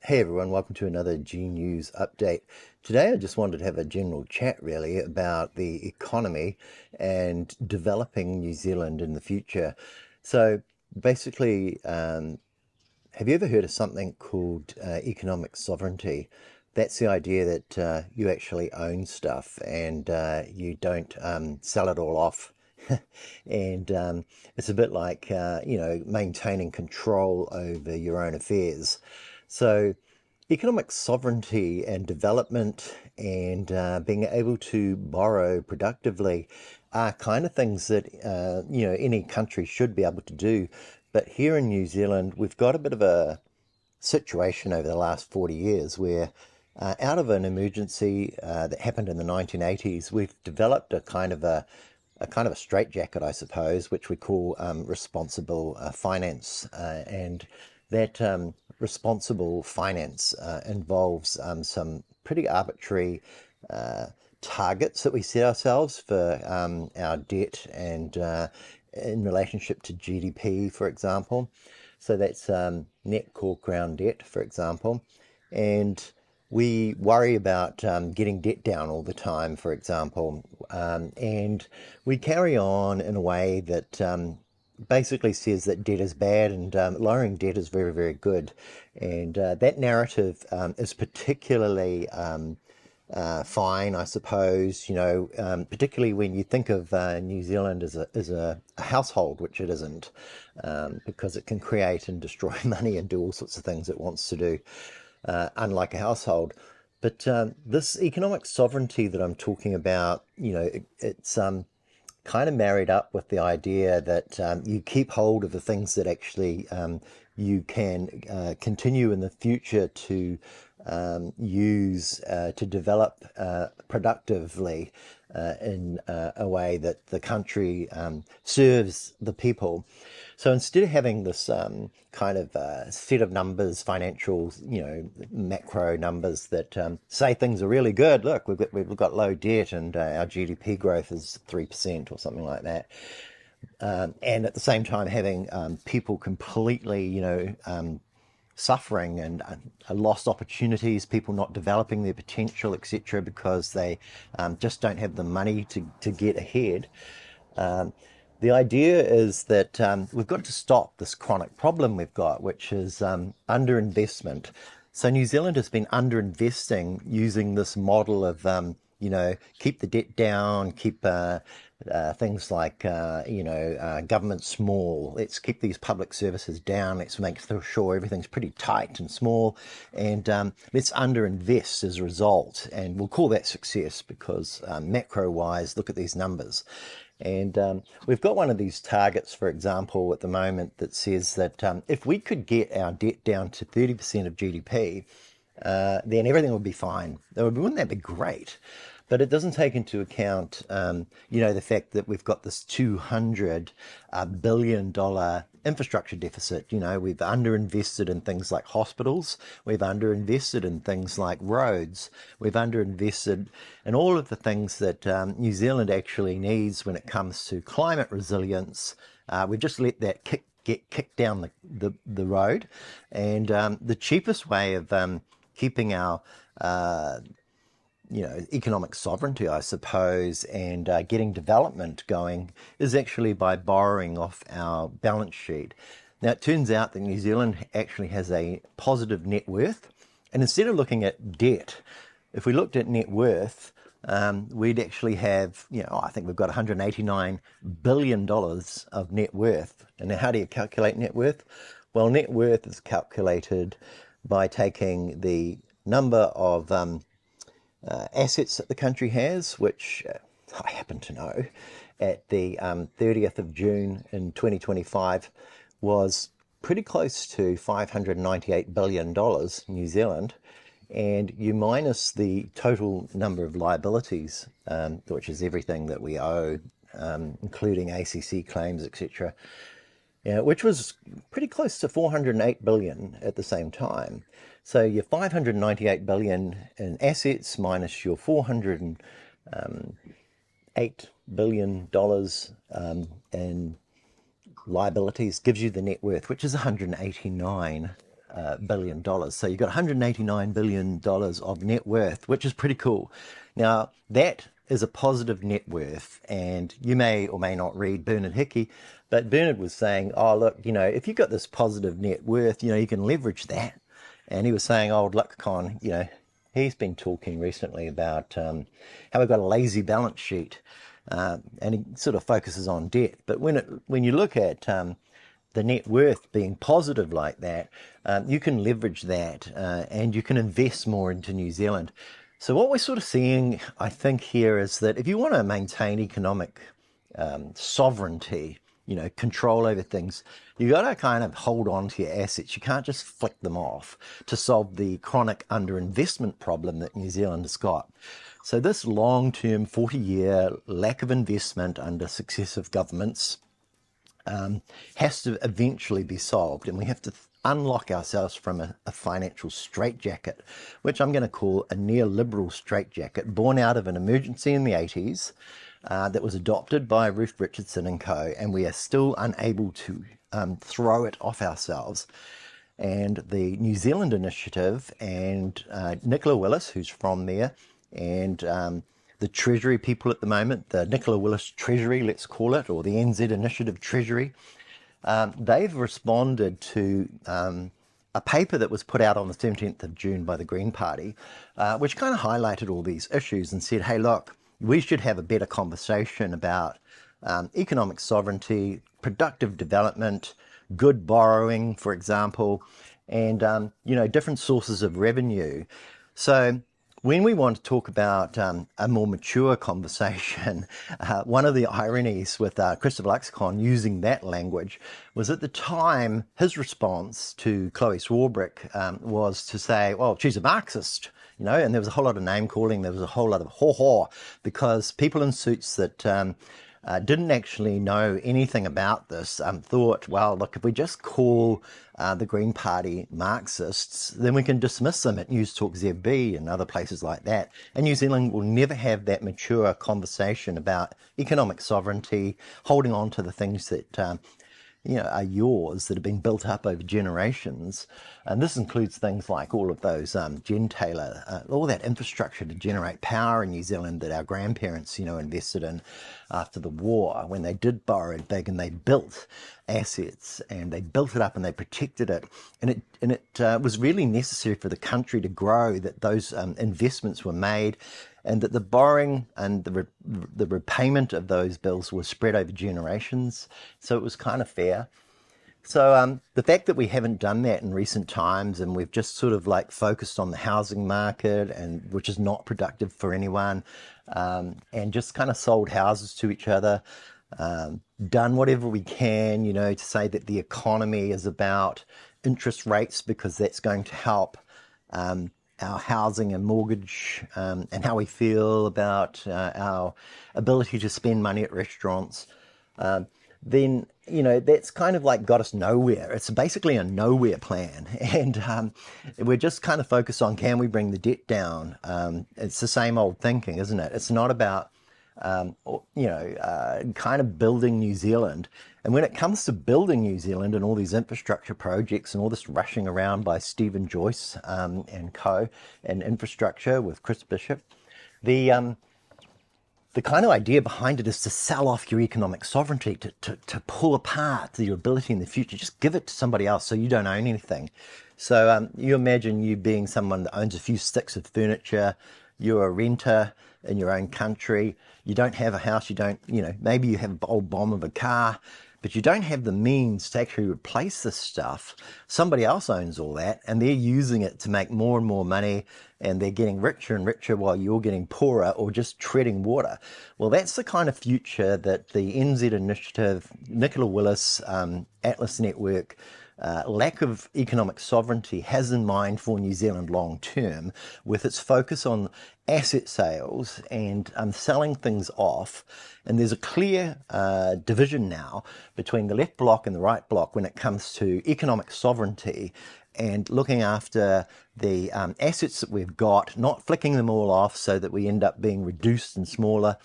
Hey everyone, welcome to another G News update. Today I just wanted to have a general chat really about the economy and developing New Zealand in the future. So basically, have you ever heard of something called economic sovereignty? That's the idea that you actually own stuff and you don't sell it all off. And it's a bit like, maintaining control over your own affairs. So, economic sovereignty and development and being able to borrow productively are kind of things that any country should be able to do. But here in New Zealand, we've got a bit of a situation over the last 40 years where out of an emergency that happened in the 1980s, we've developed a kind of a straitjacket, I suppose, which we call responsible finance. And that responsible finance involves some pretty arbitrary uh, targets that we set ourselves for our debt and in relationship to GDP, for example. So that's net core crown debt, for example. And we worry about getting debt down all the time, for example. And we carry on in a way that basically says that debt is bad and lowering debt is very, very good. And that narrative is particularly fine, I suppose, particularly when you think of New Zealand as a household, which it isn't, because it can create and destroy money and do all sorts of things it wants to do, unlike a household. But this economic sovereignty that I'm talking about, it's kind of married up with the idea that you keep hold of the things that actually you can continue in the future to use to develop productively in a way that the country serves the people. So instead of having this kind of set of numbers, financial, macro numbers that say things are really good. Look, we've got low debt and our GDP growth is 3% or something like that. And at the same time, having people completely, suffering and lost opportunities, people not developing their potential, etc., because they just don't have the money to get ahead. Um, the idea is that we've got to stop this chronic problem we've got, which is underinvestment. So New Zealand has been underinvesting using this model of, keep the debt down, keep things like, government small. Let's keep these public services down. Let's make sure everything's pretty tight and small, and let's underinvest as a result. And we'll call that success because macro-wise, look at these numbers. And we've got one of these targets, for example, at the moment that says that if we could get our debt down to 30% of GDP, then everything would be fine. Wouldn't that be great? But it doesn't take into account, the fact that we've got this $200 billion infrastructure deficit. We've underinvested in things like hospitals. We've underinvested in things like roads. We've underinvested in all of the things that New Zealand actually needs when it comes to climate resilience. We've just let that get kicked down the road. And the cheapest way of keeping our economic sovereignty, I suppose, and getting development going is actually by borrowing off our balance sheet. Now, it turns out that New Zealand actually has a positive net worth. And instead of looking at debt, if we looked at net worth, we'd actually have, I think we've got $189 billion of net worth. And now, how do you calculate net worth? Well, net worth is calculated by taking the number of assets that the country has, which I happen to know at the 30th of June in 2025 was pretty close to $598 billion New Zealand. And you minus the total number of liabilities, which is everything that we owe, including ACC claims, etc., which was pretty close to 408 billion at the same time. So your 598 billion in assets minus your 408 billion dollars in liabilities gives you the net worth, which is 189 billion dollars. So you've got $189 billion of net worth, which is pretty cool. Now, that is a positive net worth, and you may or may not read Bernard Hickey, but Bernard was saying, oh, look, if you've got this positive net worth, you can leverage that. And he was saying, old Lukacon, he's been talking recently about how we've got a lazy balance sheet, and he sort of focuses on debt. But when you look at the net worth being positive like that, you can leverage that, and you can invest more into New Zealand. So what we're sort of seeing, I think, here is that if you want to maintain economic sovereignty, control over things, you got to kind of hold on to your assets. You can't just flick them off to solve the chronic underinvestment problem that New Zealand has got. So this long-term 40-year lack of investment under successive governments has to eventually be solved, and we have to unlock ourselves from a financial straitjacket, which I'm going to call a neoliberal straitjacket, born out of an emergency in the 80s that was adopted by Ruth Richardson and co, and we are still unable to throw it off ourselves. And the New Zealand Initiative and Nicola Willis, who's from there, and the Treasury people at the moment, the Nicola Willis Treasury, let's call it, or the NZ Initiative Treasury, they've responded to a paper that was put out on the 17th of June by the Green Party, which kind of highlighted all these issues and said, hey, look, we should have a better conversation about economic sovereignty, productive development, good borrowing, for example, and, different sources of revenue. So when we want to talk about a more mature conversation, one of the ironies with Christopher Luxicon using that language was at the time, his response to Chloe Swarbrick was to say, well, she's a Marxist, and there was a whole lot of name calling, there was a whole lot of haw-haw, because people in suits that didn't actually know anything about this, thought, well, look, if we just call the Green Party Marxists, then we can dismiss them at News Talk ZB and other places like that. And New Zealand will never have that mature conversation about economic sovereignty, holding on to the things that are yours, that have been built up over generations. And this includes things like all of those gentailer, all that infrastructure to generate power in New Zealand that our grandparents, invested in after the war, when they did borrow big and they built assets and they built it up and they protected it. And it was really necessary for the country to grow that those investments were made, and that the borrowing and the repayment of those bills was spread over generations. So it was kind of fair. So the fact that we haven't done that in recent times, and we've just sort of like focused on the housing market, and which is not productive for anyone, and just kind of sold houses to each other, done whatever we can, to say that the economy is about interest rates because that's going to help our housing and mortgage, and how we feel about our ability to spend money at restaurants, then, that's kind of like got us nowhere. It's basically a nowhere plan. And we're just kind of focused on, can we bring the debt down? It's the same old thinking, isn't it? It's not about, kind of building New Zealand. And when it comes to building New Zealand and all these infrastructure projects and all this rushing around by Stephen Joyce and co, and infrastructure with Chris Bishop, the kind of idea behind it is to sell off your economic sovereignty, to pull apart your ability in the future. Just give it to somebody else so you don't own anything. So you imagine you being someone that owns a few sticks of furniture, you're a renter in your own country, you don't have a house, you don't, maybe you have an old bomb of a car, but you don't have the means to actually replace this stuff. Somebody else owns all that, and they're using it to make more and more money, and they're getting richer and richer while you're getting poorer or just treading water. Well, that's the kind of future that the NZ Initiative, Nicola Willis, Atlas Network, lack of economic sovereignty has in mind for New Zealand long term, with its focus on asset sales and selling things off. And there's a clear division now between the left bloc and the right bloc when it comes to economic sovereignty and looking after the assets that we've got, not flicking them all off so that we end up being reduced and smaller.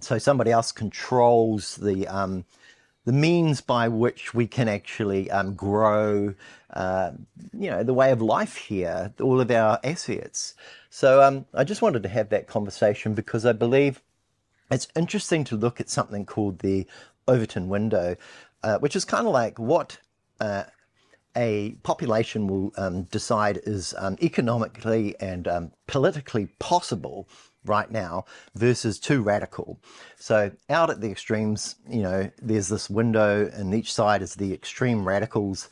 So somebody else controls the the means by which we can actually grow, the way of life here, all of our assets. So I just wanted to have that conversation because I believe it's interesting to look at something called the Overton window, which is kind of like what a population will decide is economically and politically possible right now versus too radical. So out at the extremes, there's this window and each side is the extreme radicals,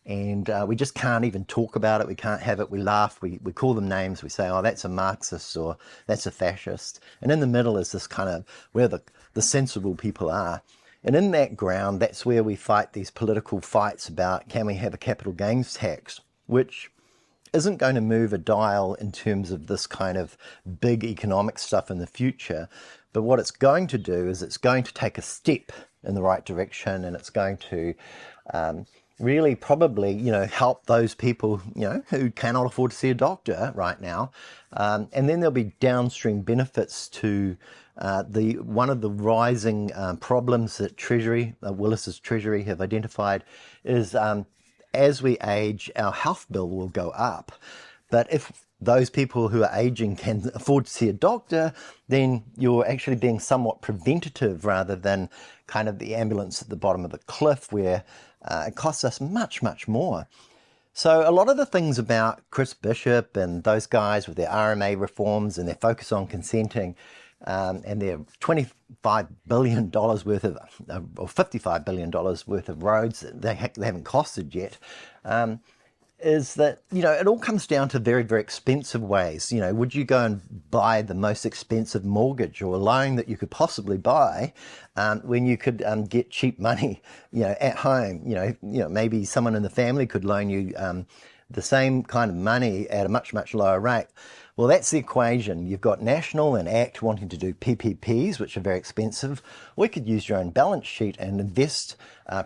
and we just can't even talk about it. We can't have it. We laugh. We call them names. We say, oh, that's a Marxist or that's a fascist. And in the middle is this kind of where the sensible people are. And in that ground, that's where we fight these political fights about can we have a capital gains tax, which isn't going to move a dial in terms of this kind of big economic stuff in the future. But what it's going to do is it's going to take a step in the right direction, and it's going to really probably, help those people, who cannot afford to see a doctor right now. And then there'll be downstream benefits to one of the rising problems that Treasury, Willis's Treasury have identified is as we age, our health bill will go up. But if those people who are aging can afford to see a doctor, then you're actually being somewhat preventative rather than kind of the ambulance at the bottom of the cliff where it costs us much, much more. So a lot of the things about Chris Bishop and those guys with their RMA reforms and their focus on consenting and their $25 billion worth of, or $55 billion worth of roads that they haven't costed yet, is that, it all comes down to very, very expensive ways. Would you go and buy the most expensive mortgage or loan that you could possibly buy when you could get cheap money, at home? Maybe someone in the family could loan you the same kind of money at a much, much lower rate. Well, that's the equation. You've got National and ACT wanting to do PPPs, which are very expensive. We could use your own balance sheet and invest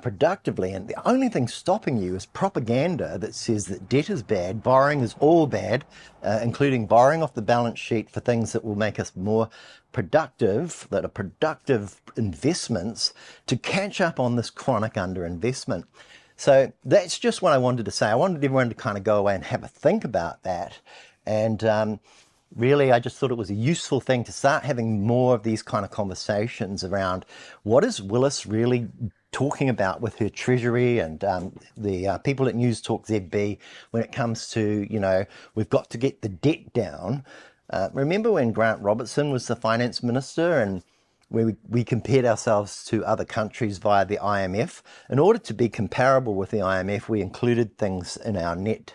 productively. And the only thing stopping you is propaganda that says that debt is bad, borrowing is all bad, including borrowing off the balance sheet for things that will make us more productive, that are productive investments to catch up on this chronic underinvestment. So that's just what I wanted to say. I wanted everyone to kind of go away and have a think about that. And really, I just thought it was a useful thing to start having more of these kind of conversations around what is Willis really talking about with her Treasury and the people at News Talk ZB when it comes to, we've got to get the debt down. Remember when Grant Robertson was the finance minister and we compared ourselves to other countries via the IMF. In order to be comparable with the IMF, we included things in our net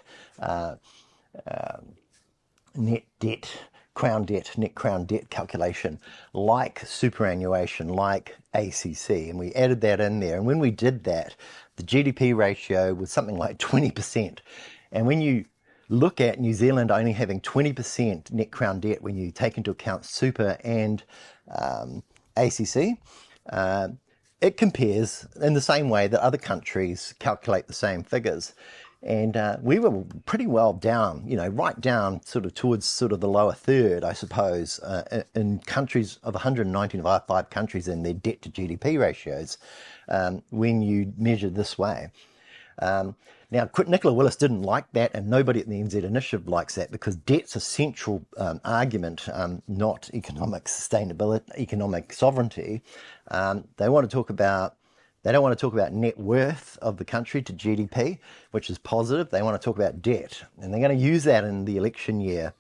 debt, net crown debt calculation, like superannuation, like ACC, and we added that in there. And when we did that, the GDP ratio was something like 20%. And when you look at New Zealand only having 20% net crown debt when you take into account super and ACC, it compares in the same way that other countries calculate the same figures. And we were pretty well down, right down sort of towards sort of the lower third, I suppose, in countries of 195 countries in their debt to GDP ratios when you measure this way. Now, Nicola Willis didn't like that, and nobody at the NZ Initiative likes that because debt's a central argument, not economic sustainability, economic sovereignty. They want to talk about They don't want to talk about net worth of the country to GDP, which is positive. They want to talk about debt, and they're going to use that in the election year.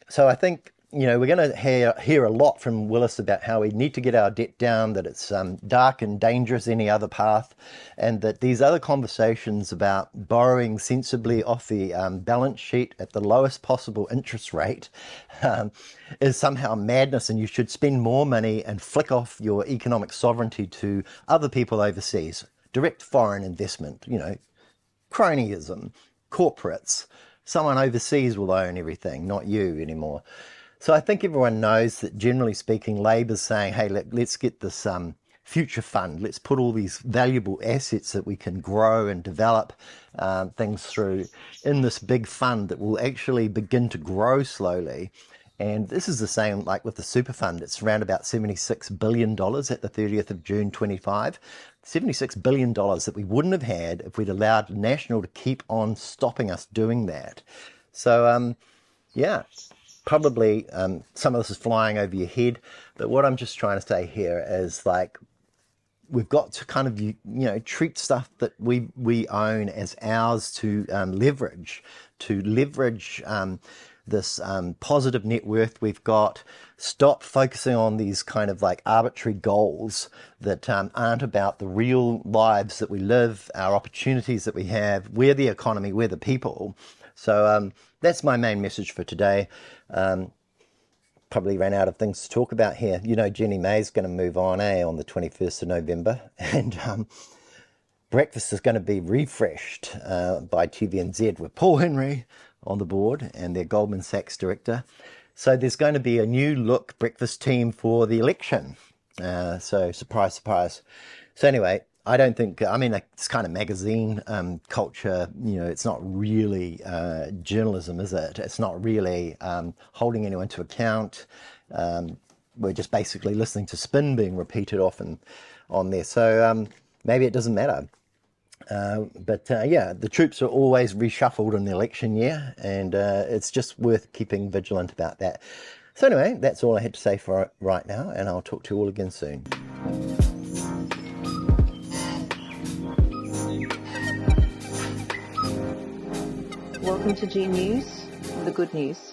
So I think, we're going to hear a lot from Willis about how we need to get our debt down, that it's dark and dangerous any other path, and that these other conversations about borrowing sensibly off the balance sheet at the lowest possible interest rate is somehow madness, and you should spend more money and flick off your economic sovereignty to other people overseas. Direct foreign investment, cronyism, corporates. Someone overseas will own everything, not you anymore. So I think everyone knows that, generally speaking, Labor's saying, hey, let's get this future fund. Let's put all these valuable assets that we can grow and develop things through in this big fund that will actually begin to grow slowly. And this is the same like with the super fund. It's around about $76 billion at the 30th of June 25. $76 billion that we wouldn't have had if we'd allowed National to keep on stopping us doing that. So, yeah, probably some of this is flying over your head. But what I'm just trying to say here is like, we've got to kind of treat stuff that we own as ours to leverage this positive net worth we've got. Stop focusing on these kind of like arbitrary goals that aren't about the real lives that we live, our opportunities that we have. We're the economy, we're the people. So that's my main message for today. Probably ran out of things to talk about here. Jenny May's going to move on, on the 21st of November. And breakfast is going to be refreshed by TVNZ with Paul Henry on the board and their Goldman Sachs director. So there's going to be a new look breakfast team for the election. So surprise, surprise. So anyway, I don't think, it's kind of magazine culture, it's not really journalism, is it? It's not really holding anyone to account. We're just basically listening to spin being repeated often on there. So maybe it doesn't matter. But the troops are always reshuffled in the election year, and it's just worth keeping vigilant about that. So anyway, that's all I had to say for right now, and I'll talk to you all again soon. Welcome to G News, the good news.